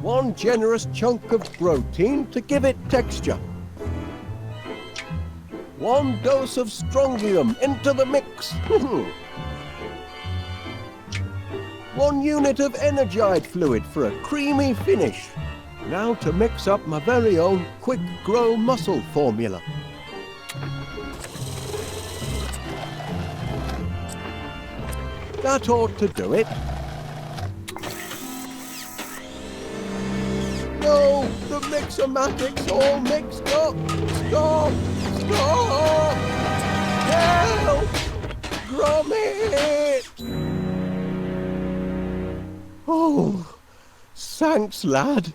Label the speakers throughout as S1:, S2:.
S1: 1 generous chunk of protein to give it texture. 1 dose of strontium into the mix. 1 unit of energite fluid for a creamy finish. Now to mix up my very own quick grow muscle formula. That ought to do it. No, the mixomatic's all mixed up. Stop! Stop! Help! Gromit! Oh, thanks, lad.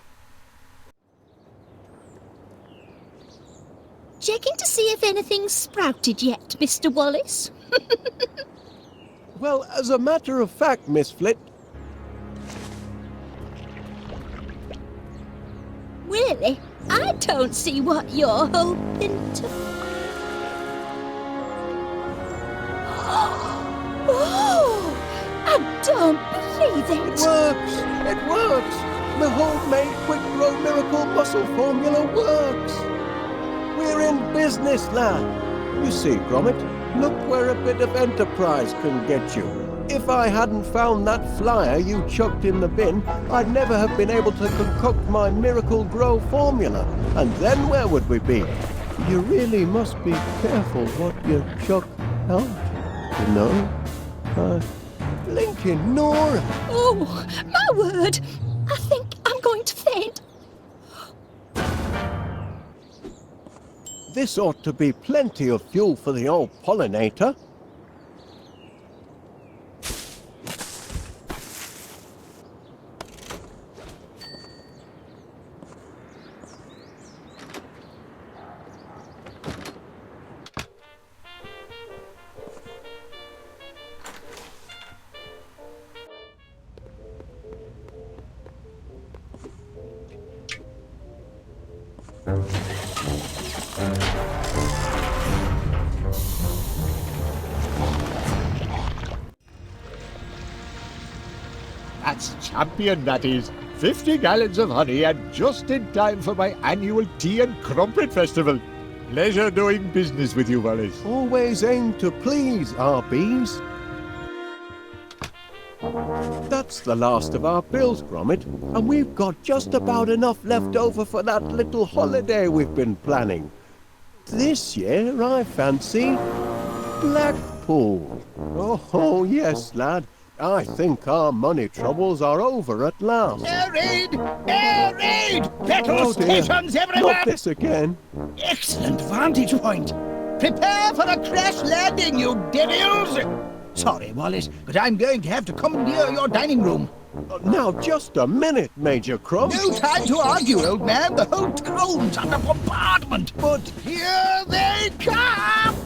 S2: Checking to see if anything's sprouted yet, Mr. Wallace?
S1: Well, as a matter of fact, Miss Flit.
S2: Really? I don't see what you're hoping to... Oh! I don't believe it!
S1: It works! It works! The homemade quick grow miracle muscle formula works! We're in business, lad. You see, Gromit, look where a bit of enterprise can get you. If I hadn't found that flyer you chucked in the bin, I'd never have been able to concoct my miracle grow formula. And then where would we be? You really must be careful what you chuck out, you know? Blinking Nora!
S2: Oh, my word! I think I'm going to faint.
S1: This ought to be plenty of fuel for the old pollinator.
S3: That's champion, that is. 50 gallons of honey and just in time for my annual tea and crumpet festival. Pleasure doing business with you, Wallace.
S1: Always aim to please our bees. That's the last of our bills, Gromit, and we've got just about enough left over for that little holiday we've been planning. This year, I fancy Blackpool. Oh, yes, lad. I think our money troubles are over at last.
S4: Air raid! Air raid! Petrol stations everywhere!
S1: Not this again.
S4: Excellent vantage point. Prepare for a crash landing, you devils! Sorry, Wallace, but I'm going to have to commandeer your dining room.
S1: Now, just a minute, Major Crumb.
S4: No time to argue, old man. The whole town's under bombardment. But here they come!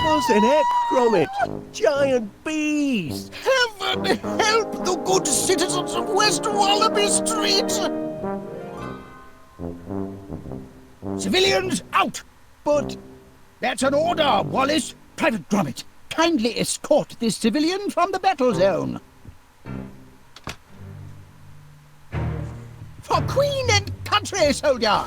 S1: Wasn't it, Gromit? Giant bees!
S4: Heaven help the good citizens of West Wallaby Street! Civilians out!
S1: But...
S4: That's an order, Wallace. Private Gromit, kindly escort this civilian from the battle zone. For Queen and country, soldier!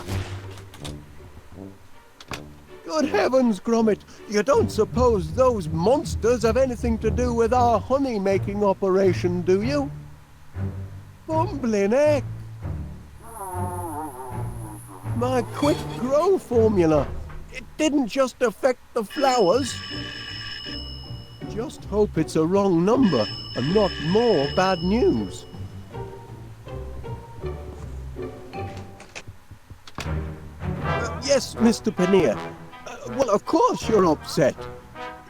S1: Good heavens, Gromit, you don't suppose those monsters have anything to do with our honey-making operation, do you? Bumbling heck! My quick grow formula, it didn't just affect the flowers. Just hope it's a wrong number and not more bad news. Yes, Mr. Paneer. Well, of course you're upset.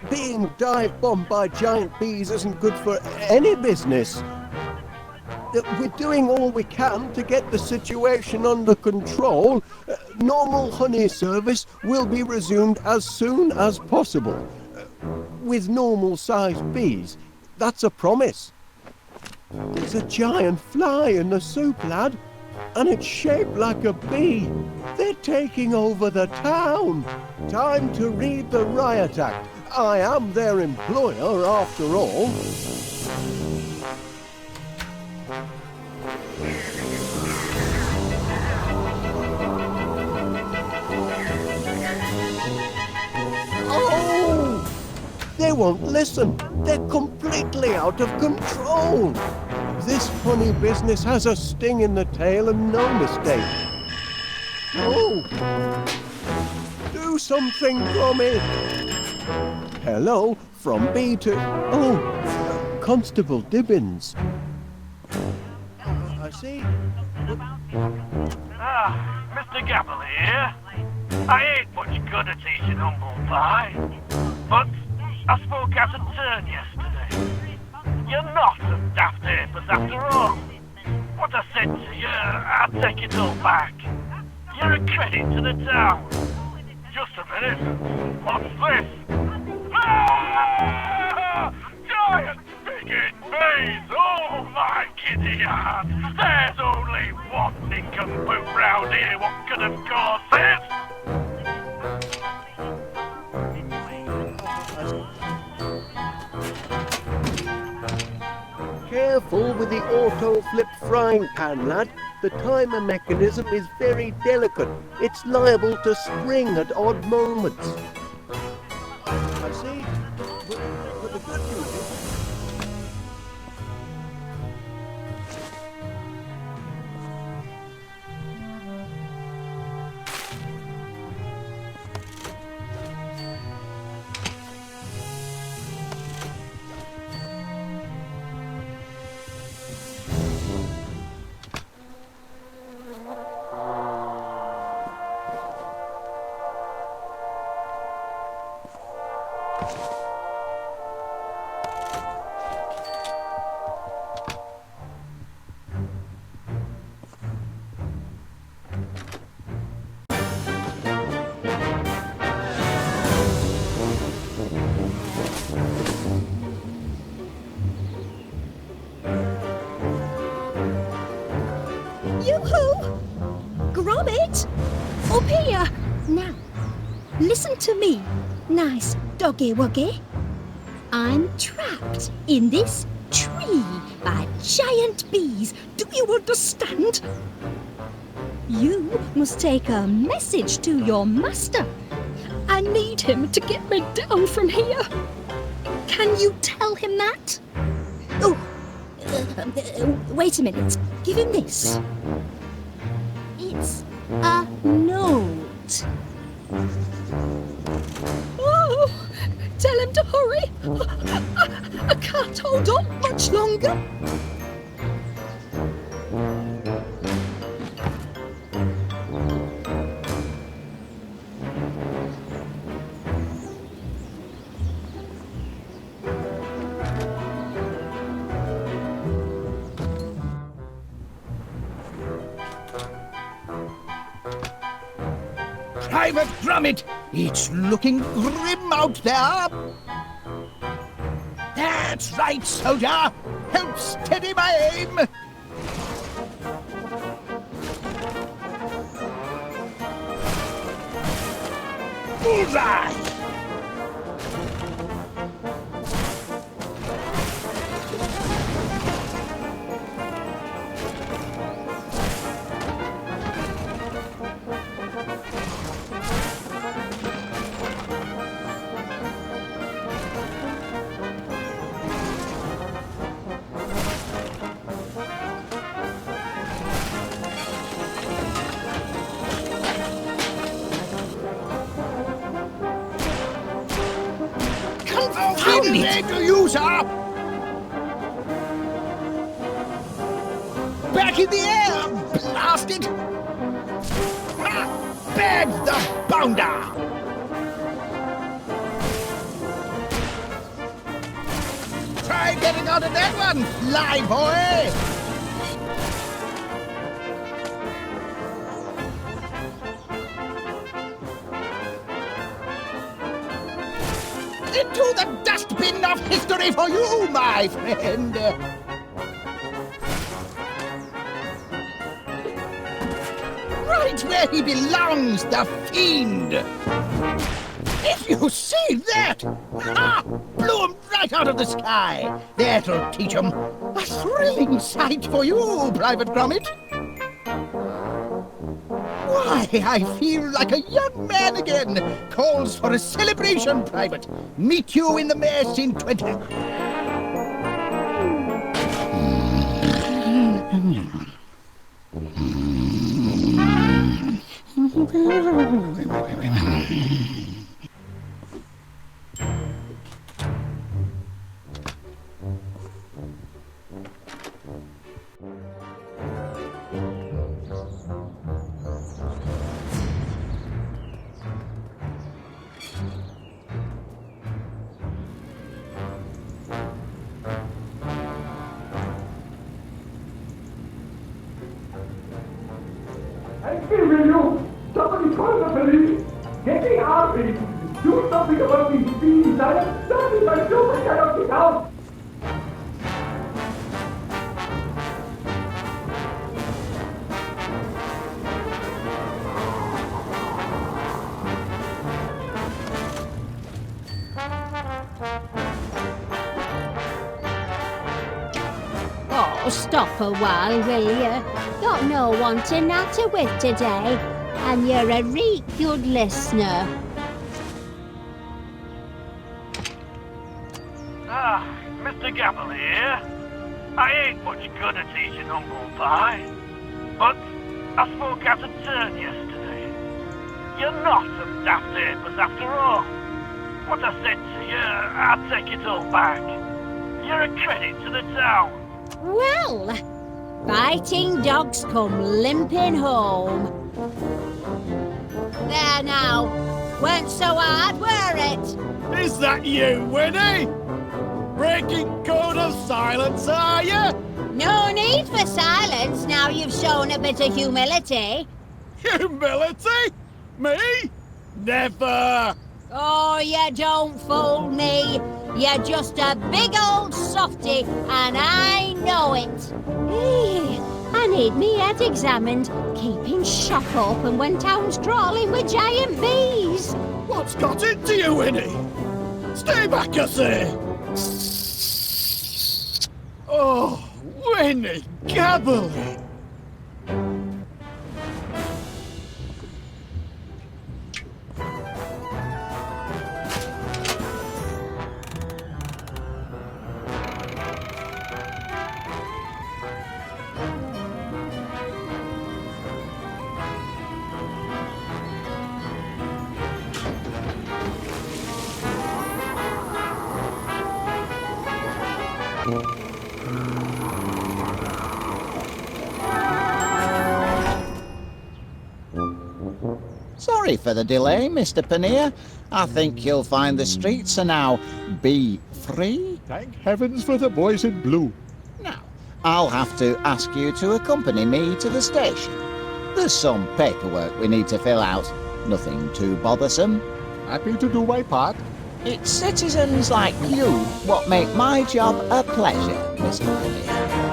S1: Being dive-bombed by giant bees isn't good for any business. We're doing all we can to get the situation under control. Normal honey service will be resumed as soon as possible. With normal-sized bees. That's a promise. There's a giant fly in the soup, lad. and it's shaped like a bee. They're taking over the town. Time to read the riot act. I am their employer after all. Oh! They won't listen. They're completely out of control. This funny business has a sting in the tail and no mistake. Oh! Do something, Gromit! Hello, from B to... Oh, Constable Dibbins. I see.
S5: Ah, Mr. Gabble here. I ain't much good at eating humble pie, but I spoke out of turn yesterday. You're not a daft apers after all. What I said to you, I'll take it all back. You're a credit to the town. Just a minute. What's this? Ah! Giant bigot bees! Oh my kitty yard! There's only one nincompoop round here what could have caused this!
S1: Careful with the auto-flip frying pan, lad. The timer mechanism is very delicate. It's liable to spring at odd moments. I see. But the good news is...
S2: Yoo-hoo! Gromit! Up here! Now, listen to me, nice doggy-wuggy. I'm trapped in this tree by giant bees. Do you understand? You must take a message to your master. I need him to get me down from here. Can you tell him that? Oh, wait a minute. Give him this. It's a note. Oh, tell him to hurry. I can't hold on much longer.
S4: Private Gromit, it's looking grim out there. That's right, soldier. Help steady my aim. Bullseye! To you, sir! Back in the air! Blast it! Bag the bounder! Try getting out of that one, fly boy! Into the dustbin of history for you, my friend! Right where he belongs, the fiend! If you see that! Ha! Blew him right out of the sky! That'll teach him. A thrilling sight for you, Private Gromit. Why, I feel like a young man again. Calls for a celebration, Private. Meet you in the mess in 20...
S6: I'm giving you! Somebody call the police! Get me out of here! Do something about these bees! I am starving myself! I cannot get out!
S2: Oh, stop a while, will you? Got no one to natter with today, and you're a real good listener.
S5: Ah, Mr. Gabble here. I ain't much good at teaching humble pie, but I spoke out of turn yesterday. You're not a daft apers after all. What I said to you, I'll take it all back. You're a credit to the town.
S2: Well, fighting dogs come limping home. There now, weren't so hard, were it?
S3: Is that you, Winnie? Breaking code of silence, are you?
S2: No need for silence now you've shown a bit of humility.
S3: Humility? Me? Never!
S2: Oh, you don't fool me. You're just a big old softy, and I know it. I need me head examined, keeping shop open when town's crawling with giant bees.
S3: What's got into you, Winnie? Stay back, I say! Oh, Winnie Gabbling!
S7: Sorry for the delay, Mr. Paneer. I think you'll find the streets are now bee-free.
S3: Thank heavens for the boys in blue.
S7: Now, I'll have to ask you to accompany me to the station. There's some paperwork we need to fill out. Nothing too bothersome.
S3: Happy to do my part.
S7: It's citizens like you what make my job a pleasure, Mr. Paneer.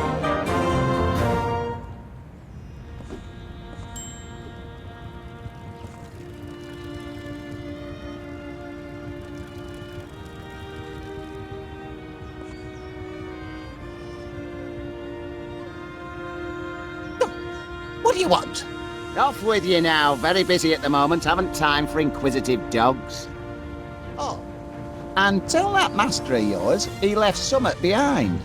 S7: What do you want? Off with you now. Very busy at the moment. Haven't time for inquisitive dogs. Oh. And tell that master of yours he left summat behind.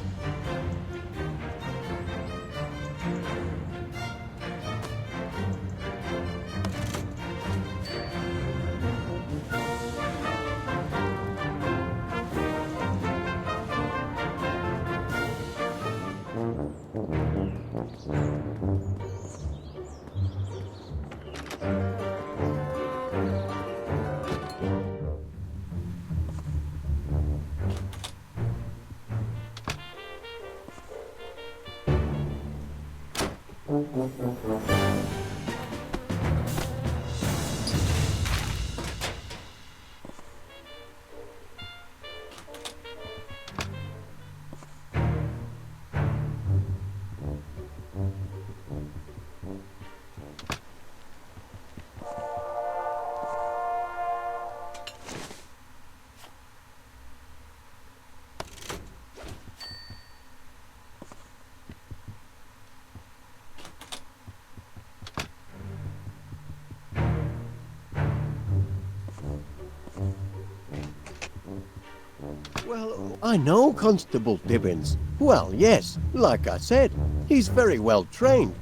S1: Well, I know Constable Dibbins. Well, yes, like I said, he's very well trained.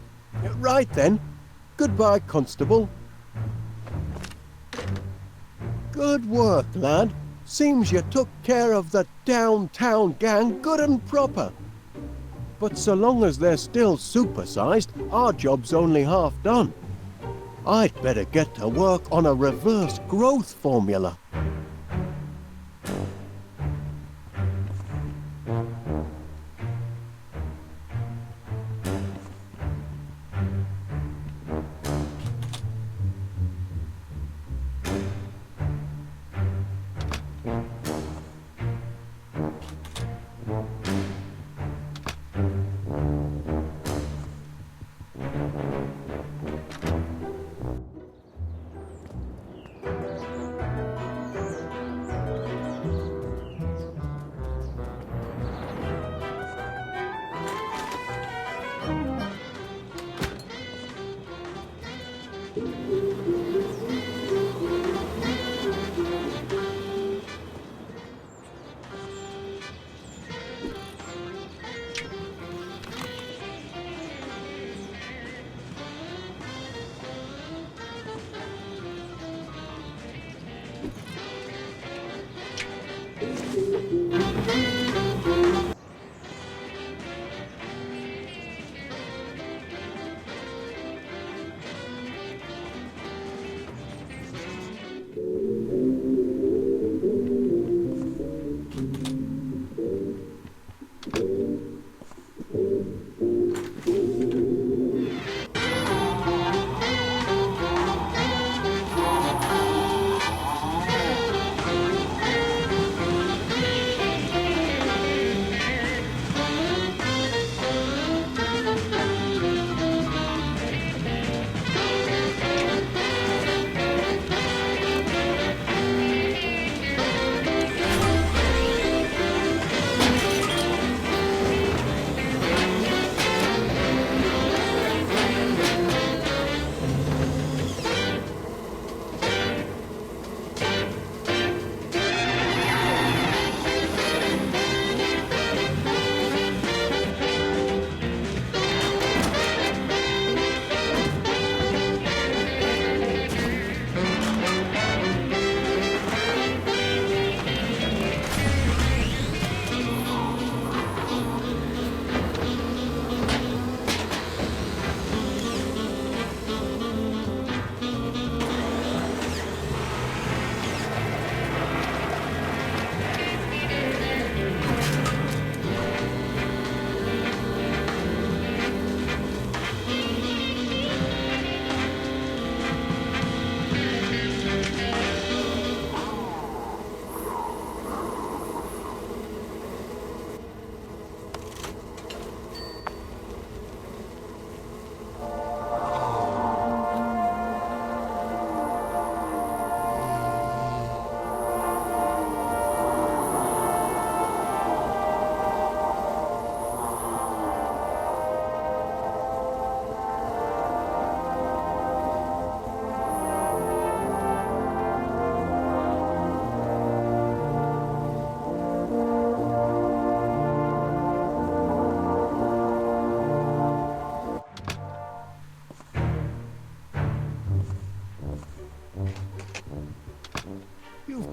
S1: Right then. Goodbye, Constable. Good work, lad. Seems you took care of the downtown gang good and proper. But so long as they're still supersized, our job's only half done. I'd better get to work on a reverse growth formula.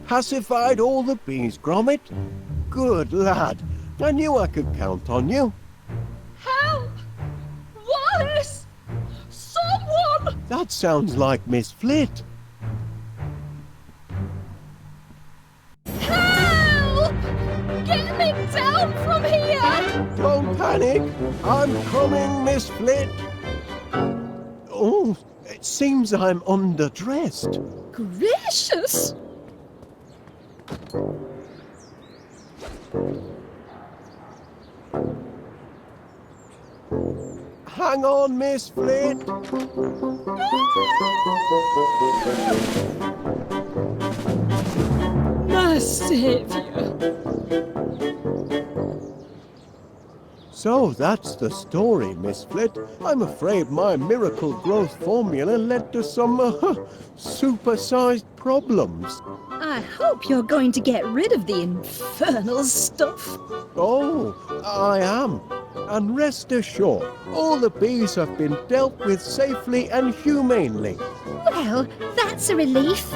S1: Pacified all the bees, Gromit? Good lad. I knew I could count on you.
S2: Help! Wallace! Someone!
S1: That sounds like Miss Flit.
S2: Help! Get me down from here!
S1: Don't panic. I'm coming, Miss Flit. Oh, it seems I'm underdressed.
S2: Gracious!
S1: Hang on, Miss Flit.
S2: My saviour!
S1: So that's the story, Miss Flit. I'm afraid my miracle growth formula led to some super-sized problems.
S2: I hope you're going to get rid of the infernal stuff.
S1: Oh, I am. And rest assured, all the bees have been dealt with safely and humanely.
S2: Well, that's a relief.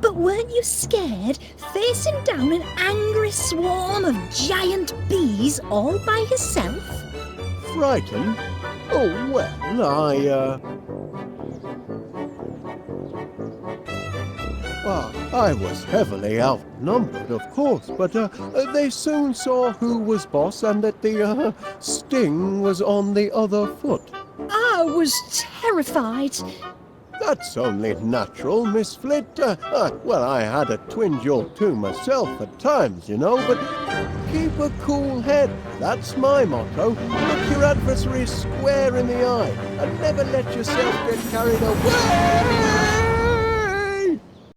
S2: But weren't you scared facing down an angry swarm of giant bees all by yourself?
S1: Frightened? Oh, well, I was heavily outnumbered, of course, but they soon saw who was boss and that the sting was on the other foot.
S2: I was terrified.
S1: That's only natural, Miss Flit. Well, I had a twinge or two myself at times, you know, but keep a cool head. That's my motto. Look your adversary square in the eye and never let yourself get carried away.